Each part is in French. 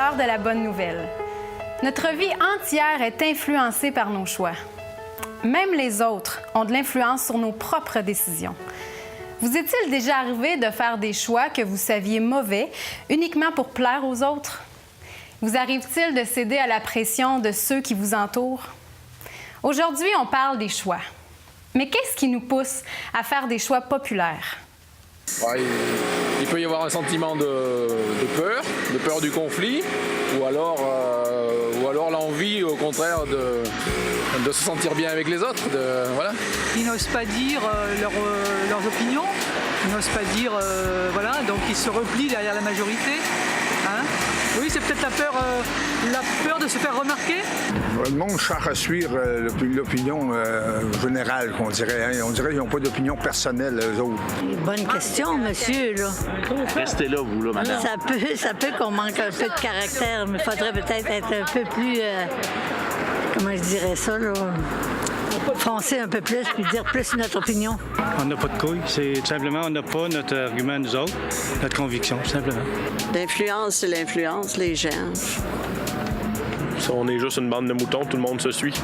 l'heure de la bonne nouvelle. Notre vie entière est influencée par nos choix. Même les autres ont de l'influence sur nos propres décisions. Vous est-il déjà arrivé de faire des choix que vous saviez mauvais uniquement pour plaire aux autres? Vous arrive-t-il de céder à la pression de ceux qui vous entourent? Aujourd'hui, on parle des choix. Mais qu'est-ce qui nous pousse à faire des choix populaires? Ouais, il peut y avoir un sentiment de peur du conflit, ou alors l'envie, au contraire, de se sentir bien avec les autres. Voilà. Ils n'osent pas dire leurs opinions, ils n'osent pas dire, donc ils se replient derrière la majorité. Hein? Oui, c'est peut-être la peur de se faire remarquer. Le monde cherche à suivre l'opinion générale, qu'on dirait. Hein? On dirait qu'ils n'ont pas d'opinion personnelle, eux autres. Bonne question, monsieur, là. Restez là, vous, là, madame. Ça peut qu'on manque un peu de caractère, mais il faudrait peut-être être un peu plus... comment je dirais ça, là? Foncer un peu plus, puis dire plus notre opinion. On n'a pas de couilles. C'est tout simplement, on n'a pas notre argument, nous autres, notre conviction, tout simplement. L'influence, c'est l'influence, les gens. On est juste une bande de moutons, tout le monde se suit.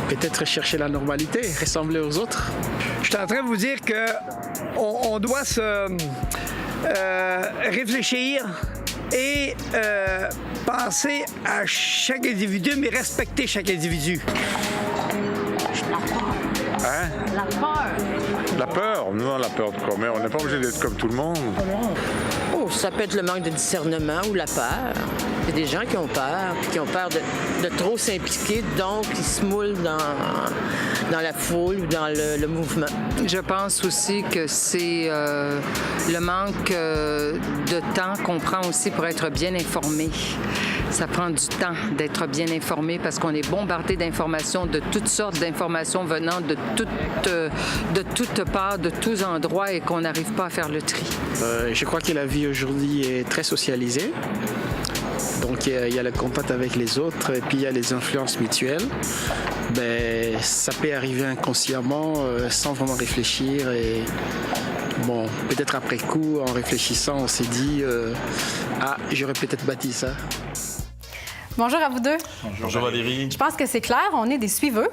Peut-être chercher la normalité, ressembler aux autres. Je suis en train de vous dire qu'on doit se réfléchir et penser à chaque individu, mais respecter chaque individu. Hein? La peur. La peur? Non, la peur de quoi? Mais on n'est pas obligé d'être comme tout le monde. Oh, ça peut être le manque de discernement ou la peur. Il y a des gens qui ont peur, puis qui ont peur de trop s'impliquer, donc ils se moulent dans la foule ou dans le mouvement. Je pense aussi que c'est le manque de temps qu'on prend aussi pour être bien informé. Ça prend du temps d'être bien informé parce qu'on est bombardé d'informations, de toutes sortes d'informations venant de toutes parts, de tous endroits et qu'on n'arrive pas à faire le tri. Je crois que la vie aujourd'hui est très socialisée. Donc, il y a le contact avec les autres et puis il y a les influences mutuelles. Ben, ça peut arriver inconsciemment, sans vraiment réfléchir. Et bon, peut-être après coup, en réfléchissant, on s'est dit j'aurais peut-être bâti ça. Bonjour à vous deux. Bonjour Valérie. Je pense que c'est clair, on est des suiveux.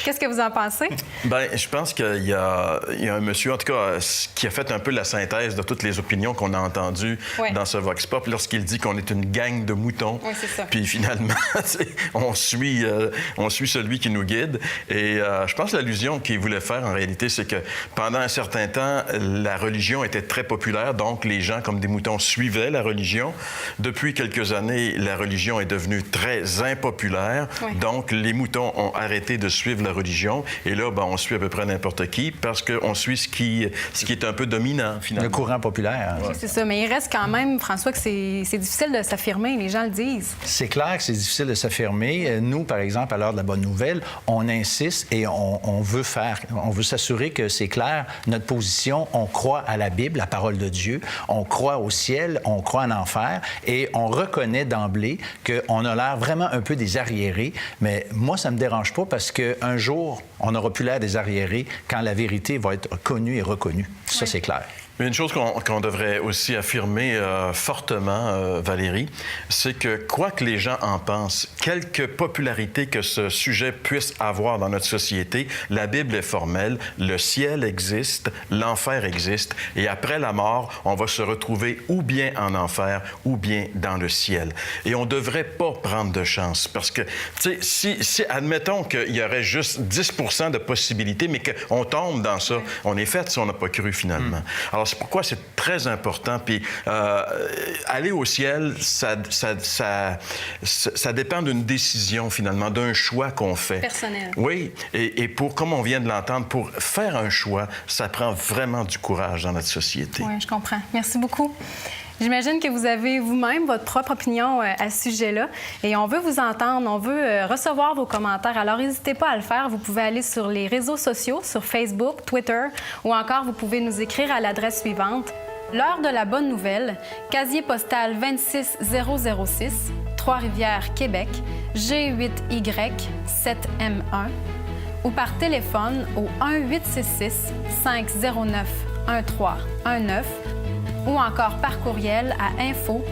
Qu'est-ce que vous en pensez? Bien, je pense qu'il y a un monsieur, en tout cas, qui a fait un peu la synthèse de toutes les opinions qu'on a entendues dans ce Vox Pop lorsqu'il dit qu'on est une gang de moutons. Oui, c'est ça. Puis finalement, on suit celui qui nous guide. Et je pense que l'allusion qu'il voulait faire, en réalité, c'est que pendant un certain temps, la religion était très populaire. Donc, les gens, comme des moutons, suivaient la religion. Depuis quelques années, la religion est devenue très impopulaire. Oui. Donc, les moutons ont arrêté de suivre la religion. Et là, on suit à peu près n'importe qui parce qu'on suit ce qui est un peu dominant, finalement. Le courant populaire. Oui, c'est ça. Mais il reste quand même, François, que c'est difficile de s'affirmer. Les gens le disent. C'est clair que c'est difficile de s'affirmer. Nous, par exemple, à l'heure de la bonne nouvelle, on insiste et on veut s'assurer que c'est clair. Notre position, on croit à la Bible, la parole de Dieu. On croit au ciel, on croit en enfer. Et on reconnaît d'emblée qu'on a l'air vraiment un peu des arriérés, mais moi, ça me dérange pas parce qu'un jour, on n'aura plus l'air des arriérés quand la vérité va être connue et reconnue. Ça, c'est clair. Mais une chose qu'on devrait aussi affirmer fortement, Valérie, c'est que quoi que les gens en pensent, quelque popularité que ce sujet puisse avoir dans notre société, la Bible est formelle, le ciel existe, l'enfer existe, et après la mort, on va se retrouver ou bien en enfer ou bien dans le ciel. Et on ne devrait pas prendre de chance, parce que, tu sais, si admettons qu'il y aurait juste 10 % de possibilités, mais qu'on tombe dans ça, on est fait si on n'a pas cru finalement. Alors, c'est pourquoi c'est très important. Puis aller au ciel, ça dépend d'une décision, finalement, d'un choix qu'on fait. Personnel. Oui. Et comme on vient de l'entendre, pour faire un choix, ça prend vraiment du courage dans notre société. Oui, je comprends. Merci beaucoup. J'imagine que vous avez vous-même votre propre opinion à ce sujet-là et on veut vous entendre, on veut recevoir vos commentaires. Alors, n'hésitez pas à le faire. Vous pouvez aller sur les réseaux sociaux, sur Facebook, Twitter ou encore vous pouvez nous écrire à l'adresse suivante. L'heure de la bonne nouvelle, casier postal 26006, Trois-Rivières, Québec, G8Y7M1 ou par téléphone au 1-866-509-1319 ou encore par courriel à info@hbn.ca.